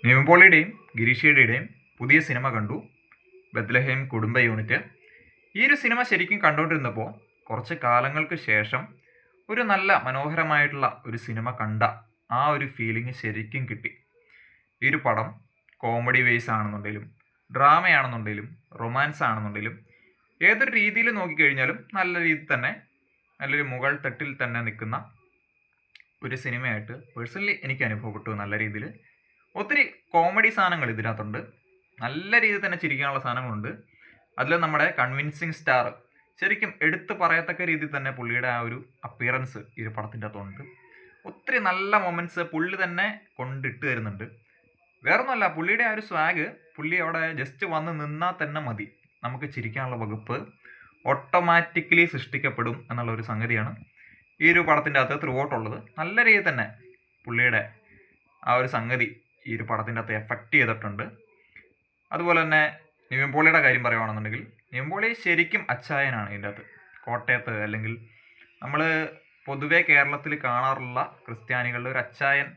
നിവിൻ പോളിയുടെയും ഗിരീഷയുടെയും പുതിയ സിനിമ കണ്ടു, ബത്ലഹേം കുടുംബ യൂണിറ്റ്. ഈ ഒരു സിനിമ ശരിക്കും കണ്ടുകൊണ്ടിരുന്നപ്പോൾ കുറച്ച് കാലങ്ങൾക്ക് ശേഷം ഒരു നല്ല മനോഹരമായിട്ടുള്ള ഒരു സിനിമ കണ്ട ആ ഒരു ഫീലിംഗ് ശരിക്കും കിട്ടി. ഈ ഒരു പടം കോമഡി വേസ് ആണെന്നുണ്ടെങ്കിലും ഡ്രാമയാണെന്നുണ്ടെങ്കിലും റൊമാൻസ് ആണെന്നുണ്ടെങ്കിലും ഏതൊരു രീതിയിൽ നോക്കിക്കഴിഞ്ഞാലും നല്ല രീതിയിൽ തന്നെ നല്ലൊരു മുകൾ തട്ടിൽ തന്നെ നിൽക്കുന്ന ഒരു സിനിമയായിട്ട് പേഴ്സണലി എനിക്ക് അനുഭവപ്പെട്ടു. നല്ല രീതിയിൽ ഒത്തിരി കോമഡി സാധനങ്ങൾ ഇതിനകത്തുണ്ട്, നല്ല രീതിയിൽ തന്നെ ചിരിക്കാനുള്ള സാധനങ്ങളുണ്ട്. അതിൽ നമ്മുടെ കൺവിൻസിങ് സ്റ്റാർ ശരിക്കും എടുത്തു പറയത്തക്ക രീതിയിൽ തന്നെ പുള്ളിയുടെ ആ ഒരു അപ്പിയറൻസ് ഈ ഒരു പടത്തിൻ്റെ അകത്തുണ്ട്. ഒത്തിരി നല്ല മൊമെൻറ്റ്സ് പുള്ളി തന്നെ കൊണ്ടിട്ട് തരുന്നുണ്ട്. വേറൊന്നുമല്ല, പുള്ളിയുടെ ആ ഒരു സ്വാഗ്, പുള്ളി അവിടെ ജസ്റ്റ് വന്ന് നിന്നാൽ തന്നെ മതി, നമുക്ക് ചിരിക്കാനുള്ള വകുപ്പ് ഓട്ടോമാറ്റിക്കലി സൃഷ്ടിക്കപ്പെടും എന്നുള്ള ഒരു സംഗതിയാണ് ഈ ഒരു പടത്തിൻ്റെ അകത്ത് ത്രൂ ഔട്ടുള്ളത്. നല്ല രീതിയിൽ തന്നെ പുള്ളിയുടെ ആ ഒരു സംഗതി ഈ ഒരു പടത്തിൻ്റെ അകത്ത് എഫക്റ്റ് ചെയ്തിട്ടുണ്ട്. അതുപോലെ തന്നെ നിവിൻ പോളിയുടെ കാര്യം പറയുകയാണെന്നുണ്ടെങ്കിൽ, നിവിൻ പോളി ശരിക്കും അച്ചായനാണ് ഇതിൻ്റെ അകത്ത്. കോട്ടയത്ത് അല്ലെങ്കിൽ നമ്മൾ പൊതുവേ കേരളത്തിൽ കാണാറുള്ള ക്രിസ്ത്യാനികളുടെ ഒരു അച്ചായൻ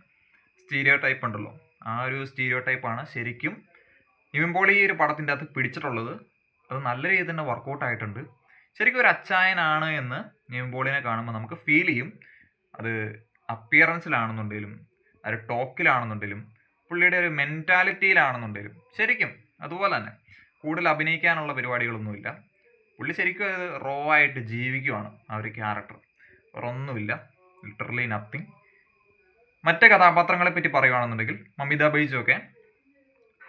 സ്റ്റീരിയോ ടൈപ്പ് ഉണ്ടല്ലോ, ആ ഒരു സ്റ്റീരിയോ ടൈപ്പാണ് ശരിക്കും നിവിൻ പോളി ഈ ഒരു പടത്തിൻ്റെ അകത്ത് പിടിച്ചിട്ടുള്ളത്. അത് നല്ല രീതിയിൽ തന്നെ വർക്കൗട്ട് ആയിട്ടുണ്ട്. ശരിക്കും ഒരു അച്ചായനാണ് എന്ന് നിവിൻ പോളിനെ കാണുമ്പോൾ നമുക്ക് ഫീൽ ചെയ്യും. അത് അപ്പിയറൻസിലാണെന്നുണ്ടെങ്കിലും ഒരു ടോക്കിലാണെന്നുണ്ടെങ്കിലും പുള്ളിയുടെ ഒരു മെൻറ്റാലിറ്റിയിലാണെന്നുണ്ടെങ്കിലും ശരിക്കും അതുപോലെ തന്നെ കൂടുതൽ അഭിനയിക്കാനുള്ള പരിപാടികളൊന്നുമില്ല. പുള്ളി ശരിക്കും അത് റോ ആയിട്ട് ജീവിക്കുവാണ് ആ ഒരു ക്യാരക്ടർ, വേറെ ഒന്നുമില്ല, ലിറ്ററലി നത്തിങ്. മറ്റ് കഥാപാത്രങ്ങളെ പറ്റി പറയുകയാണെന്നുണ്ടെങ്കിൽ മമിത ബൈജു ഒക്കെ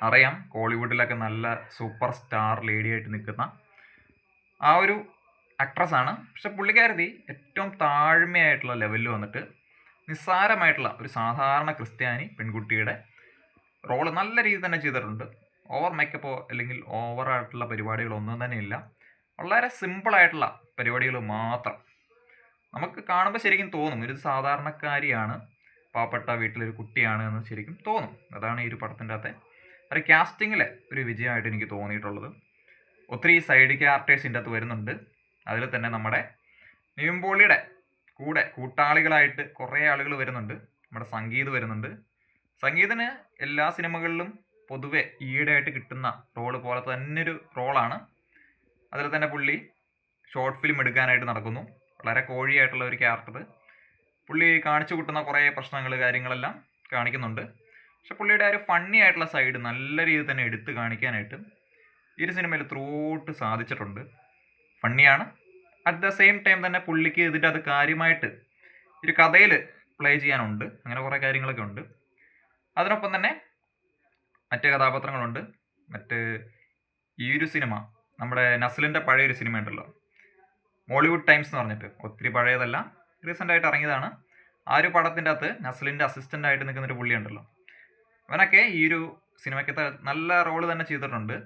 അറിയാം, കോളിവുഡിലൊക്കെ നല്ല സൂപ്പർ സ്റ്റാർ ലേഡി ആയിട്ട് നിൽക്കുന്ന ആ ഒരു ആക്ട്രസ്സാണ്. പക്ഷെ പുള്ളിക്കാരത്തി ഏറ്റവും താഴ്മയായിട്ടുള്ള ലെവലിൽ വന്നിട്ട് നിസ്സാരമായിട്ടുള്ള ഒരു സാധാരണ ക്രിസ്ത്യാനി പെൺകുട്ടിയുടെ റോള് നല്ല രീതിയിൽ തന്നെ ചെയ്തിട്ടുണ്ട്. ഓവർ മേക്കപ്പോ അല്ലെങ്കിൽ ഓവറായിട്ടുള്ള പരിപാടികളൊന്നും തന്നെ ഇല്ല. വളരെ സിമ്പിളായിട്ടുള്ള പരിപാടികൾ മാത്രം. നമുക്ക് കാണുമ്പോൾ ശരിക്കും തോന്നും ഒരു സാധാരണക്കാരിയാണ്, പാവപ്പെട്ട വീട്ടിലൊരു കുട്ടിയാണ് എന്ന് ശരിക്കും തോന്നും. അതാണ് ഈ ഒരു പടത്തിൻ്റെ അകത്തെ ഒരു കാസ്റ്റിങ്ങിലെ ഒരു വിജയമായിട്ട് എനിക്ക് തോന്നിയിട്ടുള്ളത്. ഒത്തിരി സൈഡ് ക്യാരക്ടേഴ്സ് ഇതിൻ്റെ അകത്ത് വരുന്നുണ്ട്. അതിൽ തന്നെ നമ്മുടെ നിവിൻ പോളിയുടെ കൂടെ കൂട്ടാളികളായിട്ട് കുറേ ആളുകൾ വരുന്നുണ്ട്. നമ്മുടെ സംഗീത് വരുന്നുണ്ട്. സംഗീതിന് എല്ലാ സിനിമകളിലും പൊതുവെ ഈയിടെയായിട്ട് കിട്ടുന്ന റോള് പോലെ തന്നെ ഒരു റോളാണ്. അതിൽ തന്നെ പുള്ളി ഷോർട്ട് ഫിലിം എടുക്കാനായിട്ട് നടക്കുന്നു. വളരെ കോഴിയായിട്ടുള്ള ഒരു ക്യാരക്ടർ പുള്ളി കാണിച്ചു കൂട്ടുന്ന കുറേ പ്രശ്നങ്ങൾ കാര്യങ്ങളെല്ലാം കാണിക്കുന്നുണ്ട്. പക്ഷെ പുള്ളിയുടെ ആ ഒരു ഫണ്ണി ആയിട്ടുള്ള സൈഡ് നല്ല രീതിയിൽ തന്നെ എടുത്ത് കാണിക്കാനായിട്ട് ഈ ഒരു സിനിമയിൽ ത്രൂ ഔട്ട് സാധിച്ചിട്ടുണ്ട്. ഫണ്ണിയാണ്, അറ്റ് ദ സെയിം ടൈം തന്നെ പുള്ളിക്ക് ഇതിൻ്റെ അത് കാര്യമായിട്ട് ഒരു കഥയിൽ പ്ലേ ചെയ്യാനുണ്ട്. അങ്ങനെ കുറേ കാര്യങ്ങളൊക്കെ ഉണ്ട്. അതിനൊപ്പം തന്നെ മറ്റ് കഥാപാത്രങ്ങളുണ്ട്. മറ്റ് ഈ ഒരു സിനിമ നമ്മുടെ നസ്ലിൻ്റെ പഴയൊരു സിനിമ ഉണ്ടല്ലോ, മോളിവുഡ് ടൈംസ് എന്ന് പറഞ്ഞിട്ട്, ഒത്തിരി പഴയതല്ല, റീസെൻ്റ് ആയിട്ട് ഇറങ്ങിയതാണ്. ആ ഒരു പടത്തിൻ്റെ അകത്ത് നസ്ലിൻ്റെ അസിസ്റ്റൻ്റ് ആയിട്ട് നിൽക്കുന്നൊരു പുള്ളി ഉണ്ടല്ലോ, അവനൊക്കെ ഈ ഒരു സിനിമയ്ക്കകത്ത് നല്ല റോള് തന്നെ ചെയ്തിട്ടുണ്ട്,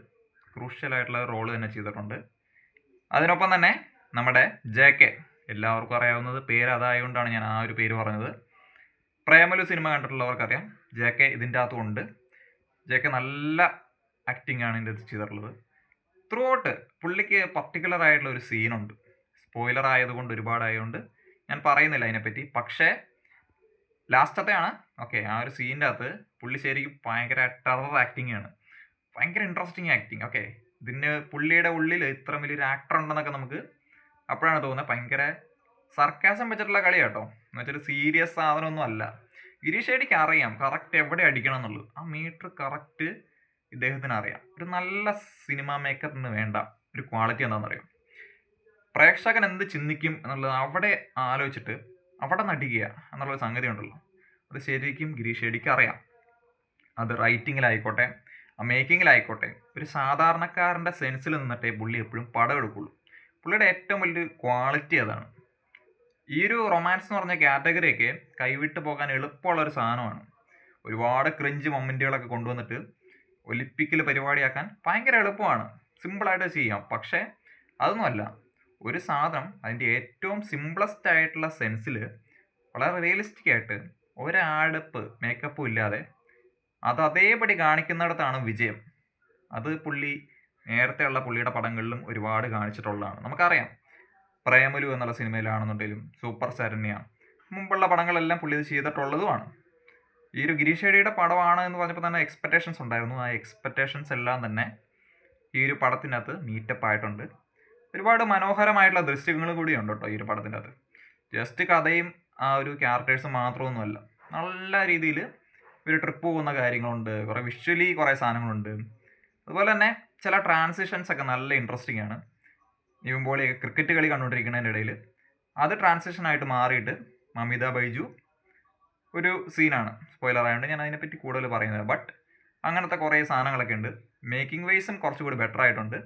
ക്രൂഷ്യലായിട്ടുള്ള റോള് തന്നെ ചെയ്തിട്ടുണ്ട്. അതിനൊപ്പം തന്നെ നമ്മുടെ JK, എല്ലാവർക്കും അറിയാവുന്നത് പേര് അതായതുകൊണ്ടാണ് ഞാൻ ആ ഒരു പേര് പറഞ്ഞത്. പ്രേമലു സിനിമ കണ്ടിട്ടുള്ളവർക്കറിയാം JK ഇതിൻ്റെ അകത്തും ഉണ്ട്. JK നല്ല ആക്ടിങ് ആണ് ഇതിൻ്റെ അകത്ത് ചെയ്തിട്ടുള്ളത്. ത്രൂ ഔട്ട് പുള്ളിക്ക് പർട്ടിക്കുലർ ആയിട്ടുള്ള ഒരു സീനുണ്ട്. സ്പോയിലർ ആയതുകൊണ്ട് ഒരുപാടായതുകൊണ്ട് ഞാൻ പറയുന്നില്ല അതിനെപ്പറ്റി. പക്ഷേ ലാസ്റ്റത്തെയാണ് ഓക്കെ, ആ ഒരു സീനിൻ്റെ അകത്ത് പുള്ളി ശരിക്കും ഭയങ്കര ടെറർ ആക്ടിങ് ആണ്, ഭയങ്കര ഇൻട്രസ്റ്റിംഗ് ആക്ടിങ്. ഓക്കെ, ഇതിന് പുള്ളിയുടെ ഉള്ളിൽ ഇത്ര വലിയൊരു ആക്ടർ ഉണ്ടെന്നൊക്കെ നമുക്ക് അപ്പോഴാണ് തോന്നുന്നത്. ഭയങ്കര സർക്കാസം വെച്ചിട്ടുള്ള കളി കേട്ടോ, എന്ന് വെച്ചാൽ സീരിയസ് സാധനമൊന്നും അല്ല. ഗിരീഷ് ഏടിക്ക് അറിയാം കറക്റ്റ് എവിടെ അടിക്കണം എന്നുള്ളത്, ആ മീറ്റർ കറക്റ്റ് ഇദ്ദേഹത്തിന് അറിയാം. ഒരു നല്ല സിനിമ മേക്കറിന് വേണ്ട ഒരു ക്വാളിറ്റി എന്താണെന്നറിയാം, പ്രേക്ഷകൻ എന്ത് ചിന്തിക്കും എന്നുള്ളത് അവിടെ ആലോചിച്ചിട്ട് അവിടെ നടിക്കുക എന്നുള്ളൊരു സംഗതി ഉണ്ടല്ലോ, അത് ശരിക്കും ഗിരീഷ് ഏടിക്ക് അറിയാം. അത് റൈറ്റിങ്ങിലായിക്കോട്ടെ മേക്കിങ്ങിലായിക്കോട്ടെ ഒരു സാധാരണക്കാരൻ്റെ സെൻസിൽ നിന്നിട്ടേ പുള്ളി എപ്പോഴും പടം എടുക്കുള്ളൂ. പുള്ളിയുടെ ഏറ്റവും വലിയൊരു ക്വാളിറ്റി അതാണ്. ഈ ഒരു റൊമാൻസ് എന്ന് പറഞ്ഞ കാറ്റഗറിയൊക്കെ കൈവിട്ട് പോകാൻ എളുപ്പമുള്ളൊരു സാധനമാണ്. ഒരുപാട് ക്രിഞ്ച് മൊമെൻറ്റുകളൊക്കെ കൊണ്ടുവന്നിട്ട് ഒലിപ്പിക്കൽ പരിപാടിയാക്കാൻ ഭയങ്കര എളുപ്പമാണ്, സിമ്പിളായിട്ട് ചെയ്യാം. പക്ഷേ അതൊന്നുമല്ല, ഒരു സാധനം അതിൻ്റെ ഏറ്റവും സിമ്പിളസ്റ്റ് ആയിട്ടുള്ള സെൻസിൽ വളരെ റിയലിസ്റ്റിക് ആയിട്ട് ഒരാടുപ്പ് മേക്കപ്പും ഇല്ലാതെ അത് അതേപടി കാണിക്കുന്നിടത്താണ് വിജയം. അത് പുള്ളി നേരത്തെയുള്ള പുള്ളിയുടെ പടങ്ങളിലും ഒരുപാട് കാണിച്ചിട്ടുള്ളതാണ്. നമുക്കറിയാം, പ്രേമലു എന്നുള്ള സിനിമയിലാണെന്നുണ്ടെങ്കിലും സൂപ്പർ ശരണ്യ, മുമ്പുള്ള പടങ്ങളെല്ലാം പുള്ളി ഇത് ചെയ്തിട്ടുള്ളതുമാണ്. ഈ ഒരു ഗിരീഷ് ഷെഡിയുടെ പടമാണ് എന്ന് പറഞ്ഞപ്പോൾ തന്നെ എക്സ്പെക്റ്റേഷൻസ് ഉണ്ടായിരുന്നു. ആ എക്സ്പെക്റ്റേഷൻസ് എല്ലാം തന്നെ ഈ ഒരു പടത്തിനകത്ത് മീറ്റപ്പ് ആയിട്ടുണ്ട്. ഒരുപാട് മനോഹരമായിട്ടുള്ള ദൃശ്യങ്ങൾ കൂടിയുണ്ട് കേട്ടോ ഈ ഒരു പടത്തിൻ്റെ അകത്ത്. ജസ്റ്റ് കഥയും ആ ഒരു ക്യാരക്ടേഴ്സും മാത്രമൊന്നുമല്ല, നല്ല രീതിയിൽ ഒരു ട്രിപ്പ് പോകുന്ന കാര്യങ്ങളുണ്ട്, കുറേ വിഷ്വലി കുറേ സാധനങ്ങളുണ്ട്. അതുപോലെ തന്നെ ചില ട്രാൻസിഷൻസ് ഒക്കെ നല്ല ഇൻട്രസ്റ്റിംഗ് ആണ്. നിവിൻ പോളി ക്രിക്കറ്റ് കളി കണ്ടുകൊണ്ടിരിക്കുന്നതിൻ്റെ ഇടയിൽ അത് ട്രാൻസിഷനായിട്ട് മാറിയിട്ട് മമിത ബൈജു ഒരു സീനാണ്. സ്പോയിലർ ആയതുകൊണ്ട് ഞാൻ അതിനെപ്പറ്റി കൂടുതൽ പറയുന്നത്. ബട്ട് അങ്ങനത്തെ കുറേ സാധനങ്ങളൊക്കെ ഉണ്ട്. മേക്കിംഗ് വൈസും കുറച്ചുകൂടി ബെറ്റർ ആയിട്ടുണ്ട്.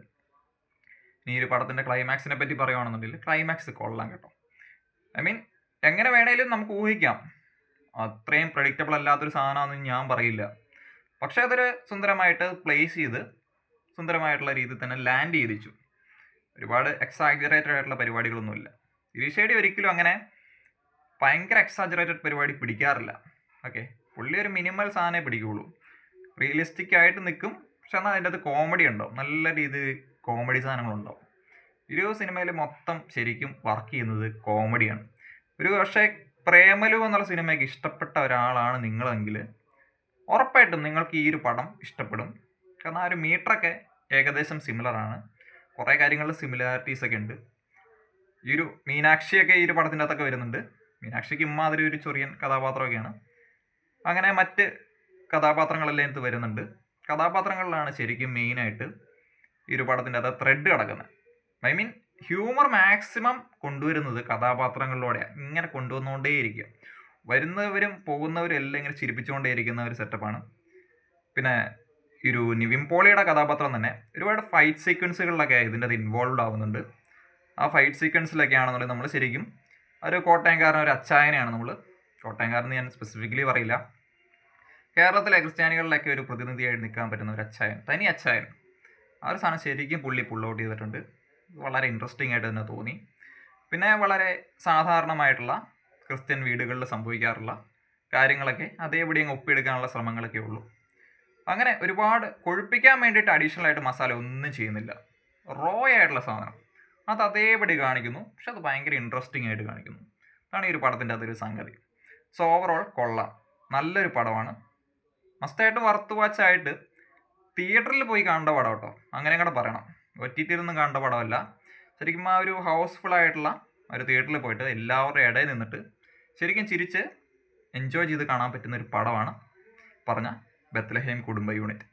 ഇനി ഒരു പടത്തിൻ്റെ ക്ലൈമാക്സിനെ പറ്റി പറയുകയാണെന്നുണ്ടെങ്കിൽ ക്ലൈമാക്സ് കൊള്ളാം കേട്ടോ. ഐ മീൻ എങ്ങനെ വേണേലും നമുക്ക് ഊഹിക്കാം, അത്രയും പ്രഡിക്റ്റബിൾ അല്ലാത്തൊരു സാധനമാണെന്ന് ഞാൻ പറയില്ല. പക്ഷേ അതൊരു സുന്ദരമായിട്ട് പ്ലേസ് ചെയ്ത് സുന്ദരമായിട്ടുള്ള രീതിയിൽ തന്നെ ലാൻഡ് ചെയ്തിച്ചു. ഒരുപാട് എക്സാജറേറ്റഡ് ആയിട്ടുള്ള പരിപാടികളൊന്നുമില്ല. ഗിരീഷ് ഷെഡി ഒരിക്കലും അങ്ങനെ ഭയങ്കര എക്സാജറേറ്റഡ് പരിപാടി പിടിക്കാറില്ല. ഓക്കെ, പുള്ളി ഒരു മിനിമൽ സാധനമേ പിടിക്കുകയുള്ളൂ. റിയലിസ്റ്റിക് ആയിട്ട് നിൽക്കും, പക്ഷെ എന്നാൽ അതിൻ്റെ അത് കോമഡി ഉണ്ടാവും, നല്ല രീതിയിൽ കോമഡി സാധനങ്ങളുണ്ടാവും. ഒരു സിനിമയിൽ മൊത്തം ശരിക്കും വർക്ക് ചെയ്യുന്നത് കോമഡിയാണ്. ഒരു പക്ഷേ പ്രേമലു എന്നുള്ള സിനിമയ്ക്ക് ഇഷ്ടപ്പെട്ട ഒരാളാണ് നിങ്ങളെങ്കിൽ ഉറപ്പായിട്ടും നിങ്ങൾക്ക് ഈ ഒരു പടം ഇഷ്ടപ്പെടും. കാരണം ആ ഒരു മീറ്ററൊക്കെ ഏകദേശം സിമിലറാണ്, കുറേ കാര്യങ്ങളിൽ സിമിലാരിറ്റീസ് ഒക്കെ ഉണ്ട്. ഈ ഒരു മീനാക്ഷിയൊക്കെ ഈ ഒരു പടത്തിൻ്റെ അകത്തൊക്കെ വരുന്നുണ്ട്. മീനാക്ഷിക്ക് ഇമ്മാതിരി ഒരു ചൊറിയൻ കഥാപാത്രമൊക്കെയാണ്. അങ്ങനെ മറ്റ് കഥാപാത്രങ്ങളെല്ലാം ഇത് വരുന്നുണ്ട്. കഥാപാത്രങ്ങളിലാണ് ശരിക്കും മെയിനായിട്ട് ഈ ഒരു പടത്തിൻ്റെ അകത്ത് ത്രെഡ് കിടക്കുന്നത്. ഐ മീൻ ഹ്യൂമർ മാക്സിമം കൊണ്ടുവരുന്നത് കഥാപാത്രങ്ങളിലൂടെയാണ്. ഇങ്ങനെ കൊണ്ടുവന്നുകൊണ്ടേയിരിക്കുക, വരുന്നവരും പോകുന്നവരും എല്ലാം ഇങ്ങനെ ചിരിപ്പിച്ചുകൊണ്ടേയിരിക്കുന്ന ഒരു സെറ്റപ്പാണ്. പിന്നെ ഈ ഒരു നിവിൻ പോളിയുടെ കഥാപാത്രം തന്നെ ഒരുപാട് ഫൈറ്റ് സീക്വൻസുകളിലൊക്കെ ഇതിൻ്റെ അത് ഇൻവോൾവ് ആവുന്നുണ്ട്. ആ ഫൈറ്റ് സീക്വൻസിലൊക്കെ ആണെന്നുണ്ടെങ്കിൽ നമ്മൾ ശരിക്കും ഒരു കോട്ടയംകാരൻ, ഒരു അച്ചായനെയാണ് നമ്മൾ, കോട്ടയംകാരൻ ഞാൻ സ്പെസിഫിക്കലി പറയില്ല, കേരളത്തിലെ ക്രിസ്ത്യാനികളിലൊക്കെ ഒരു പ്രതിനിധിയായിട്ട് നിൽക്കാൻ പറ്റുന്ന ഒരു അച്ചായൻ, തനി അച്ചായൻ, ആ ഒരു സാധനം ശരിക്കും പുള്ളി പുൾ ഔട്ട് ചെയ്തിട്ടുണ്ട്. വളരെ ഇൻട്രസ്റ്റിംഗ് ആയിട്ട് തന്നെ തോന്നി. പിന്നെ വളരെ സാധാരണമായിട്ടുള്ള ക്രിസ്ത്യൻ വീടുകളിൽ സംഭവിക്കാറുള്ള കാര്യങ്ങളൊക്കെ അതേപടി അങ്ങ് ഒപ്പിയെടുക്കാനുള്ള ശ്രമങ്ങളൊക്കെ ഉള്ളൂ. അങ്ങനെ ഒരുപാട് കൊഴുപ്പിക്കാൻ വേണ്ടിയിട്ട് അഡീഷണൽ ആയിട്ട് മസാല ഒന്നും ചെയ്യുന്നില്ല. റോ ആയിട്ടുള്ള സാധനം അത് അതേപടി കാണിക്കുന്നു, പക്ഷെ അത് ഭയങ്കര ഇൻട്രസ്റ്റിംഗ് ആയിട്ട് കാണിക്കുന്നു. അതാണ് ഈ ഒരു പടത്തിൻ്റെ അതൊരു സംഗതി. സോ ഓവറോൾ കൊള്ളാം, നല്ലൊരു പടമാണ്. മസ്റ്റായിട്ട് വർത്ത് വാച്ചായിട്ട് തിയേറ്ററിൽ പോയി കാണേണ്ട പടം കേട്ടോ, അങ്ങനെ കൂടെ പറയണം. OTT ഒന്നും കാണേണ്ട പടമല്ല. ശരിക്കും ആ ഒരു ഹൗസ്ഫുൾ ആയിട്ടുള്ള ഒരു തിയേറ്ററിൽ പോയിട്ട് എല്ലാവരുടെയും ഇടയിൽ നിന്നിട്ട് ശരിക്കും ചിരിച്ച് എൻജോയ് ചെയ്ത് കാണാൻ പറ്റുന്ന ഒരു പടമാണ് പറഞ്ഞ ബത്ലഹേം കുടുംബ യൂണിറ്റ്.